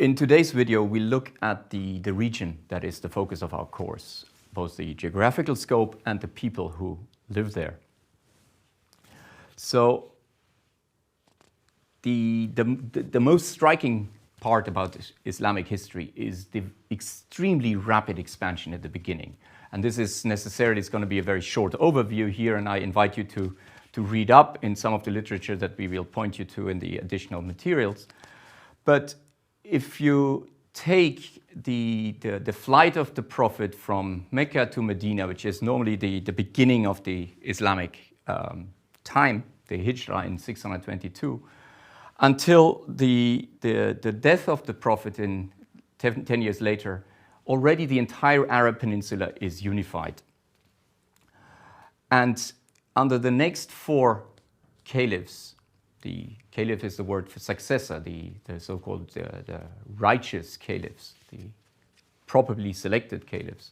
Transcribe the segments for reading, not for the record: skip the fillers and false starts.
In today's video, we look at the region that is the focus of our course, both the geographical scope and the people who live there. So the most striking part about Islamic history is the extremely rapid expansion at the beginning. And this is necessarily going to be a very short overview here, and I invite you to read up in some of the literature that we will point you to in the additional materials. But if you take the flight of the Prophet from Mecca to Medina, which is normally the beginning of the Islamic time, the Hijrah in 622, until the death of the Prophet in 10 years later, already the entire Arab Peninsula is unified. And under the next four caliphs, the caliph is the word for successor, the so-called the righteous caliphs, the properly selected caliphs,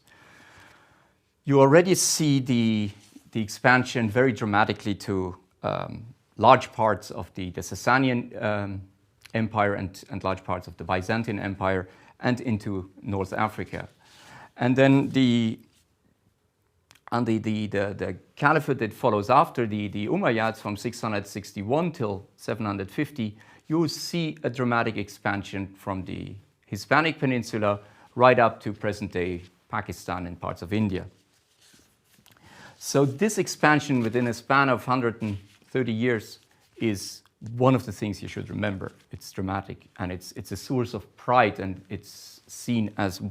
you already see the expansion very dramatically to large parts of the Sasanian Empire and large parts of the Byzantine Empire and into North Africa. And then the caliphate that follows after the Umayyads from 661 till 750, you see a dramatic expansion from the Hispanic Peninsula right up to present-day Pakistan and parts of India. So this expansion within a span of 130 years is one of the things you should remember. It's dramatic, and it's a source of pride, and it's seen as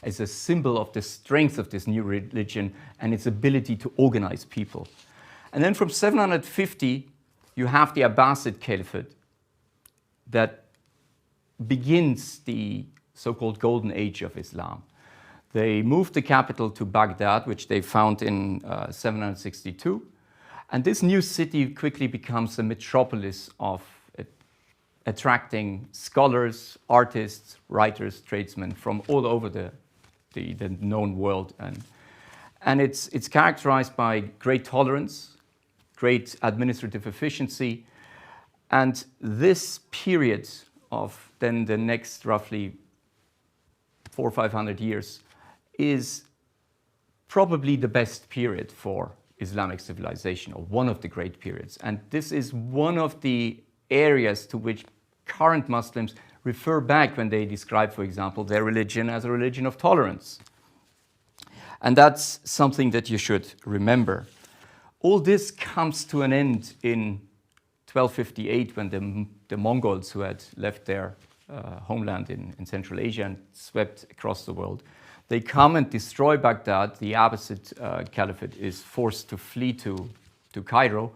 as a symbol of the strength of this new religion and its ability to organize people. And then from 750, you have the Abbasid Caliphate that begins the so-called Golden Age of Islam. They moved the capital to Baghdad, which they found in 762. And this new city quickly becomes a metropolis of attracting scholars, artists, writers, tradesmen from all over the known world. And it's characterized by great tolerance, great administrative efficiency. And this period of then the next roughly 400 or 500 years is probably the best period for Islamic civilization, or one of the great periods. And this is one of the areas to which current Muslims refer back when they describe, for example, their religion as a religion of tolerance. And that's something that you should remember. All this comes to an end in 1258 when the Mongols, who had left their homeland in Central Asia and swept across the world, they come and destroy Baghdad. The Abbasid Caliphate is forced to flee to Cairo.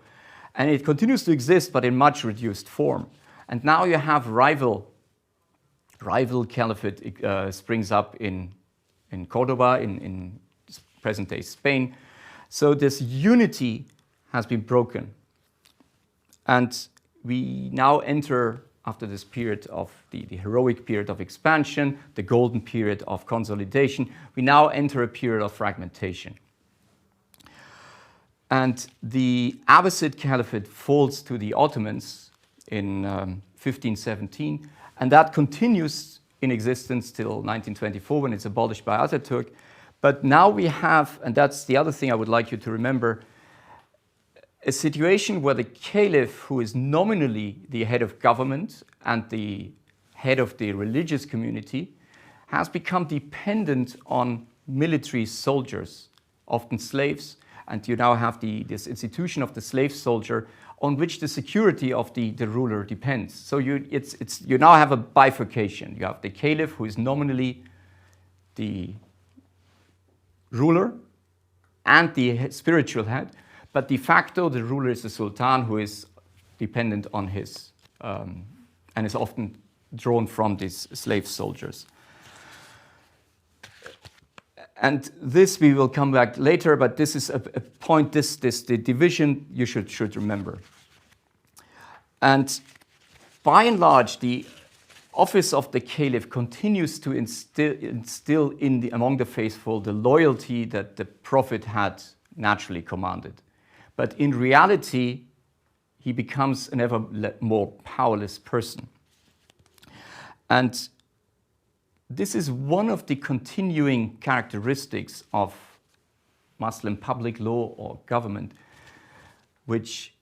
And it continues to exist, but in much reduced form. And now you have rival caliphate springs up in Cordoba, in present-day Spain. So this unity has been broken. And we now enter, after this period of the heroic period of expansion, the golden period of consolidation, we now enter a period of fragmentation. And the Abbasid Caliphate falls to the Ottomans in 1517, and that continues in existence till 1924 when it's abolished by Ataturk. But now we have, and that's the other thing I would like you to remember, a situation where the caliph, who is nominally the head of government and the head of the religious community, has become dependent on military soldiers, often slaves, and you now have this institution of the slave soldier on which the security of the ruler depends. So you now have a bifurcation. You have the caliph, who is nominally the ruler and the spiritual head, but de facto, the ruler is the sultan, who is dependent on his, and is often drawn from these slave soldiers. And this we will come back later, but this is a point, the division you should remember. And by and large, the office of the caliph continues to instill among the faithful the loyalty that the Prophet had naturally commanded. But in reality, he becomes an ever more powerless person. And this is one of the continuing characteristics of Muslim public law or government, which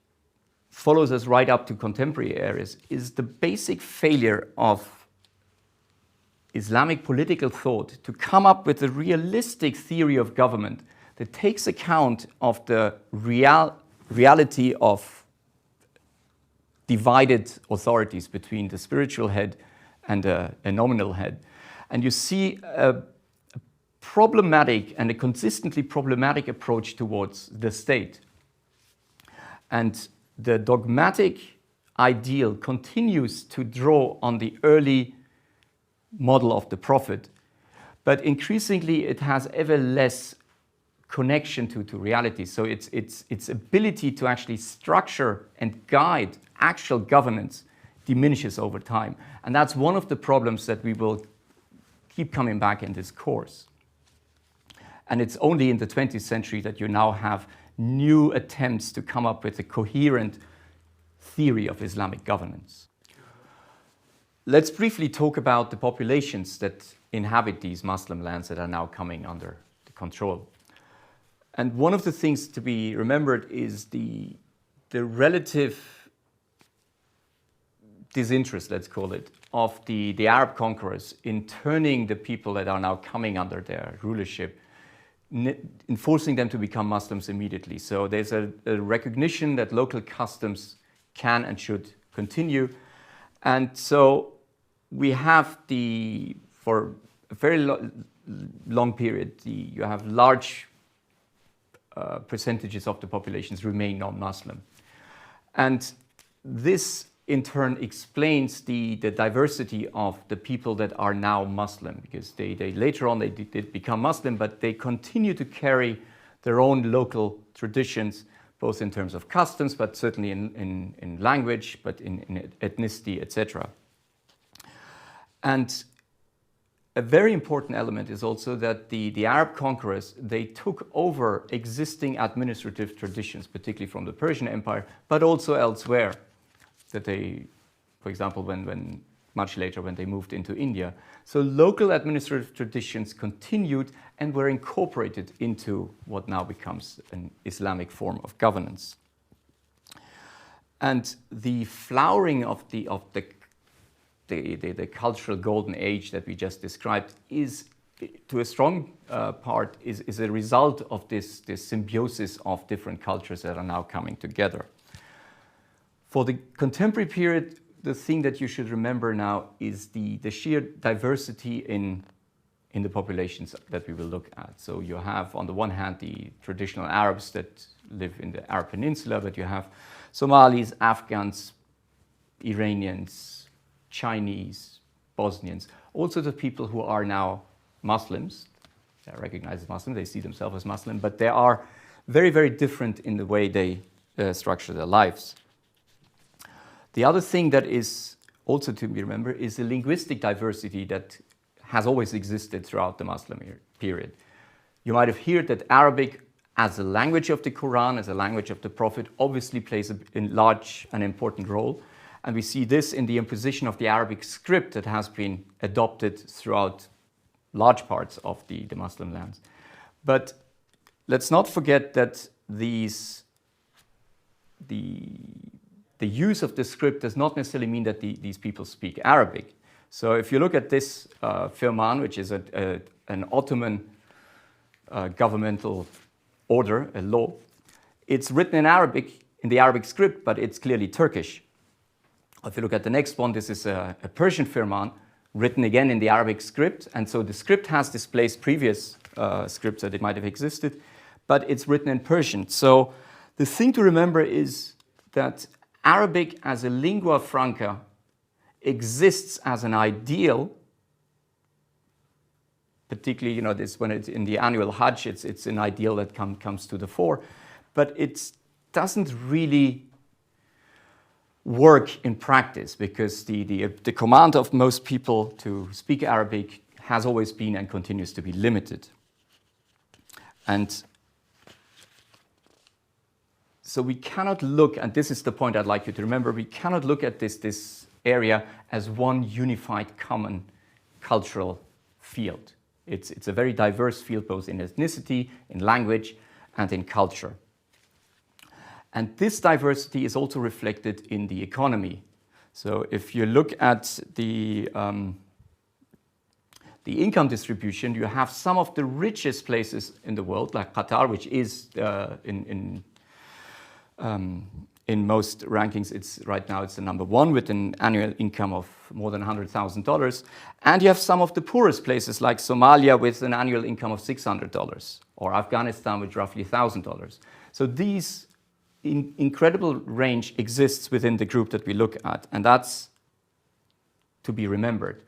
follows us right up to contemporary eras, is the basic failure of Islamic political thought to come up with a realistic theory of government that takes account of the reality of divided authorities between the spiritual head and a nominal head. And you see a problematic and a consistently problematic approach towards the state. And the dogmatic ideal continues to draw on the early model of the Prophet, but increasingly it has ever less connection to reality. So its ability to actually structure and guide actual governance diminishes over time. And that's one of the problems that we will keep coming back in this course. And it's only in the 20th century that you now have new attempts to come up with a coherent theory of Islamic governance. Let's briefly talk about the populations that inhabit these Muslim lands that are now coming under the control. And one of the things to be remembered is the relative disinterest, let's call it, of the Arab conquerors in turning the people that are now coming under their rulership, in forcing them to become Muslims immediately. So there's a recognition that local customs can and should continue. And so we have for a very long period, you have large percentages of the populations remain non-Muslim. And this in turn explains the diversity of the people that are now Muslim, because they later on they did become Muslim, but they continue to carry their own local traditions, both in terms of customs, but certainly in language, but in ethnicity, etc. And a very important element is also that the Arab conquerors, they took over existing administrative traditions, particularly from the Persian Empire, but also elsewhere. That they, for example, when much later when they moved into India. So local administrative traditions continued and were incorporated into what now becomes an Islamic form of governance. And the flowering of the cultural golden age that we just described is, to a strong part, is a result of this symbiosis of different cultures that are now coming together. For the contemporary period, the thing that you should remember now is the sheer diversity in the populations that we will look at. So you have, on the one hand, the traditional Arabs that live in the Arab Peninsula, but you have Somalis, Afghans, Iranians, Chinese, Bosnians, also the people who are now Muslims. They are recognized as Muslim, they see themselves as Muslim, but they are very, very different in the way they structure their lives. The other thing that is also to be remembered is the linguistic diversity that has always existed throughout the Muslim period. You might have heard that Arabic as a language of the Quran, as a language of the Prophet, obviously plays a large and important role. And we see this in the imposition of the Arabic script that has been adopted throughout large parts of the Muslim lands. But let's not forget that the use of the script does not necessarily mean that these people speak Arabic. So if you look at this Firman, which is an Ottoman governmental order, a law, it's written in Arabic, in the Arabic script, but it's clearly Turkish. If you look at the next one, this is a Persian Firman, written again in the Arabic script. And so the script has displaced previous scripts that it might have existed, but it's written in Persian. So the thing to remember is that Arabic as a lingua franca exists as an ideal, particularly, this when it's in the annual Hajj, it's an ideal that comes to the fore, but it doesn't really work in practice because the command of most people to speak Arabic has always been and continues to be limited. And so we cannot look, and this is the point I'd like you to remember, we cannot look at this area as one unified common cultural field. It's a very diverse field, both in ethnicity, in language, and in culture. And this diversity is also reflected in the economy. So if you look at the income distribution, you have some of the richest places in the world, like Qatar, which is in most rankings, right now it's the number one with an annual income of more than $100,000. And you have some of the poorest places like Somalia with an annual income of $600, or Afghanistan with roughly $1,000. So these incredible range exists within the group that we look at, and that's to be remembered.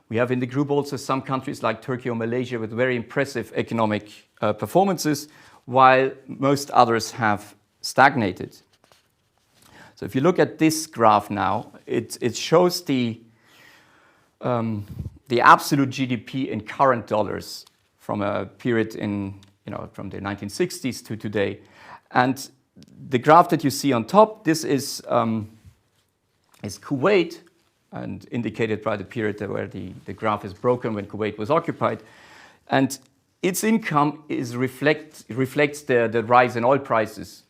We have in the group also some countries like Turkey or Malaysia with very impressive economic performances, while most others have stagnated. So if you look at this graph now, it shows the absolute GDP in current dollars from a period from the 1960s to today. And the graph that you see on top, this is Kuwait, and indicated by the period where the graph is broken when Kuwait was occupied. And its income reflects the rise in oil prices.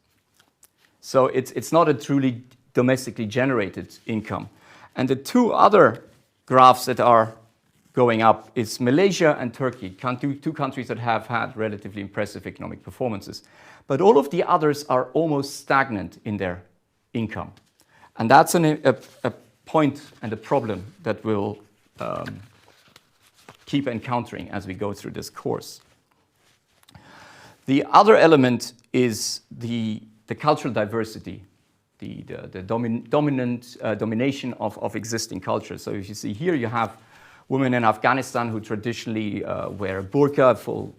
So it's not a truly domestically generated income. And the two other graphs that are going up is Malaysia and Turkey, two countries that have had relatively impressive economic performances. But all of the others are almost stagnant in their income. And that's a point and a problem that we'll keep encountering as we go through this course. The other element is the cultural diversity, the domination of existing cultures. So if you see here, you have women in Afghanistan who traditionally wear a burqa, full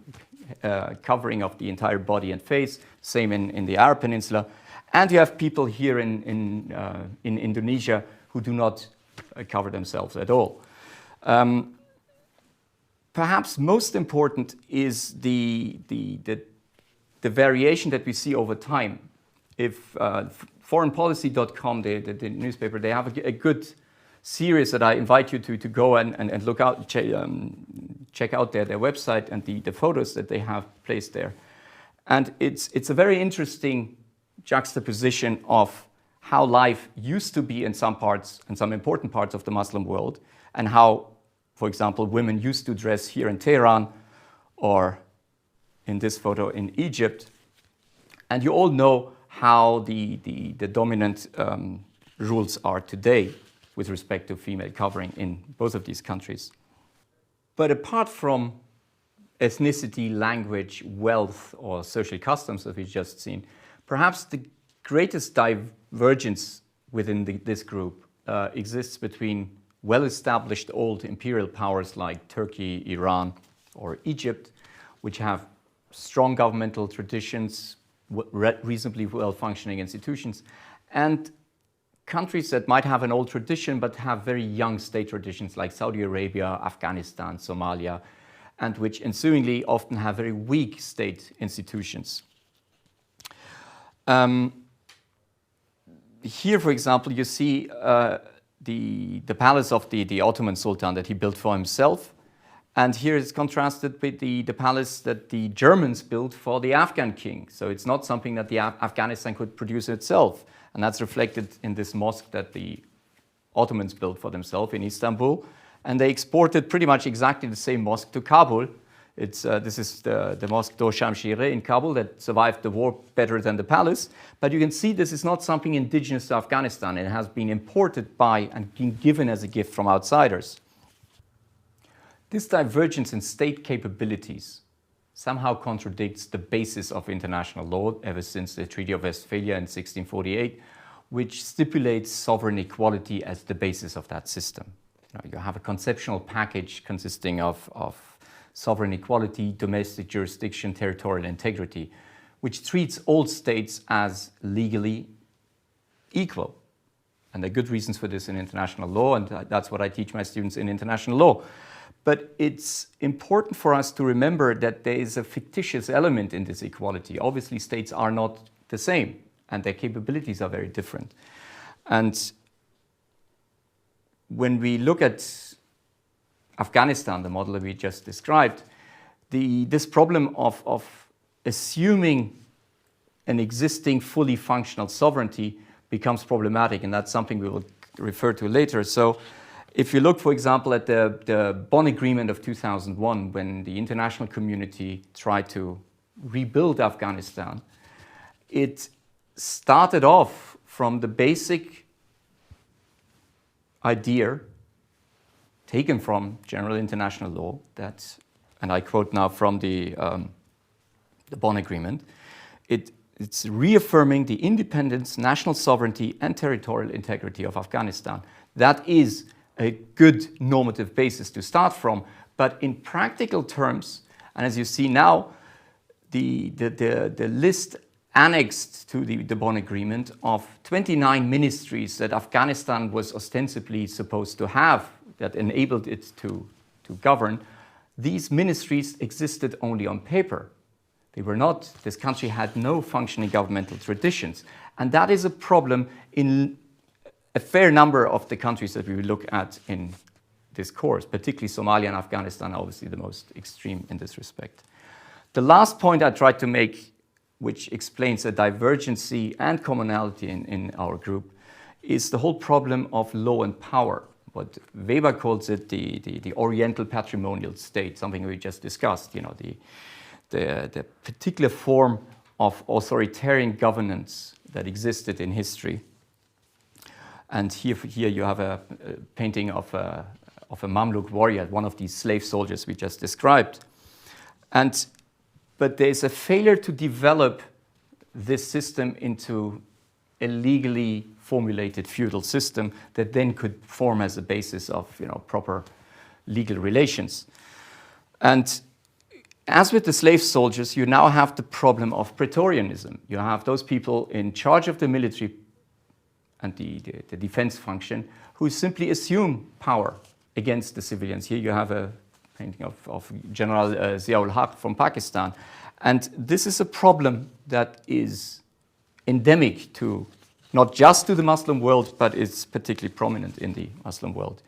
covering of the entire body and face, same in the Arab Peninsula. And you have people here in Indonesia who do not cover themselves at all. Perhaps most important is the variation that we see over time. If foreignpolicy.com, the newspaper, they have a good series that I invite you to go and look out, check out their website and the photos that they have placed there. And it's a very interesting juxtaposition of how life used to be in some parts, in some important parts of the Muslim world, and how, for example, women used to dress here in Tehran or in this photo in Egypt. And you all know how the dominant rules are today with respect to female covering in both of these countries. But apart from ethnicity, language, wealth, or social customs that we've just seen, perhaps the greatest divergence within this group exists between well-established old imperial powers like Turkey, Iran, or Egypt, which have strong governmental traditions, reasonably well-functioning institutions, and countries that might have an old tradition but have very young state traditions like Saudi Arabia, Afghanistan, Somalia, and which ensuingly often have very weak state institutions. Here, for example, you see the palace of the Ottoman Sultan that he built for himself. And here it's contrasted with the palace that the Germans built for the Afghan king. So it's not something that the Afghanistan could produce itself. And that's reflected in this mosque that the Ottomans built for themselves in Istanbul. And they exported pretty much exactly the same mosque to Kabul. This is the Mosque Do Shamshire in Kabul that survived the war better than the palace. But you can see this is not something indigenous to Afghanistan. It has been imported by and been given as a gift from outsiders. This divergence in state capabilities somehow contradicts the basis of international law ever since the Treaty of Westphalia in 1648, which stipulates sovereign equality as the basis of that system. You have a conceptual package consisting of sovereign equality, domestic jurisdiction, territorial integrity, which treats all states as legally equal. And there are good reasons for this in international law, and that's what I teach my students in international law. But it's important for us to remember that there is a fictitious element in this equality. Obviously, states are not the same, and their capabilities are very different. And when we look at Afghanistan, the model that we just described, this problem of assuming an existing fully functional sovereignty becomes problematic, and that's something we will refer to later. So if you look, for example, at the Bonn Agreement of 2001, when the international community tried to rebuild Afghanistan, it started off from the basic idea taken from general international law that, and I quote now from the Bonn Agreement, it's reaffirming the independence, national sovereignty, and territorial integrity of Afghanistan. That is a good normative basis to start from, but in practical terms, and as you see now, the list annexed to the Bonn Agreement of 29 ministries that Afghanistan was ostensibly supposed to have that enabled it to govern, these ministries existed only on paper. They were not, this country had no functioning governmental traditions. And that is a problem in a fair number of the countries that we will look at in this course, particularly Somalia and Afghanistan are obviously the most extreme in this respect. The last point I tried to make, which explains a divergency and commonality in our group, is the whole problem of law and power. What Weber calls it the Oriental patrimonial state, something we just discussed, you know, the particular form of authoritarian governance that existed in history. And here you have a painting of a Mamluk warrior, one of these slave soldiers we just described. But there's a failure to develop this system into a legally formulated feudal system that then could form as a basis of, you know, proper legal relations. And as with the slave soldiers, you now have the problem of Praetorianism. You have those people in charge of the military and the defense function who simply assume power against the civilians. Here you have a painting of General Zia-ul Haq from Pakistan. And this is a problem that is endemic to not just to the Muslim world, but it's particularly prominent in the Muslim world.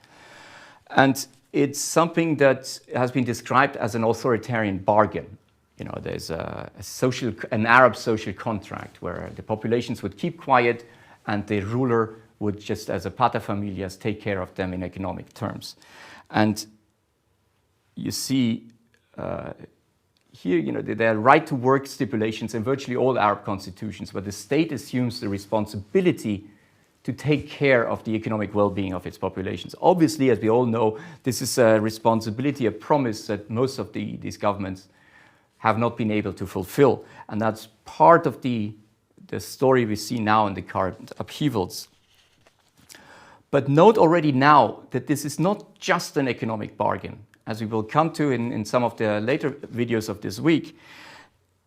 And it's something that has been described as an authoritarian bargain. You know, there's an Arab social contract where the populations would keep quiet and the ruler would just, as a paterfamilias, take care of them in economic terms. And you see here, you know, there are right-to-work stipulations in virtually all Arab constitutions, where the state assumes the responsibility to take care of the economic well-being of its populations. Obviously, as we all know, this is a responsibility, a promise that most of these governments have not been able to fulfill. And that's part of the story we see now in the current upheavals. But note already now that this is not just an economic bargain. As we will come to in some of the later videos of this week,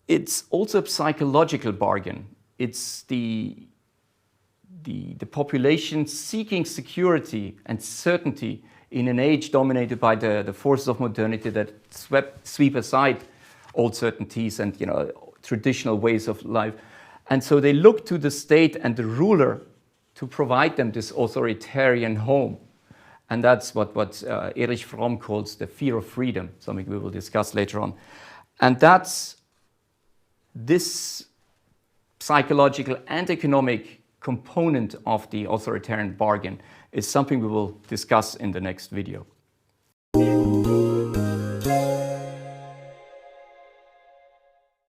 it's also a psychological bargain. It's the population seeking security and certainty in an age dominated by the forces of modernity that sweep aside old certainties and, you know, traditional ways of life. And so they look to the state and the ruler to provide them this authoritarian home. And that's what Erich Fromm calls the fear of freedom, something we will discuss later on. And that's this psychological and economic component of the authoritarian bargain is something we will discuss in the next video.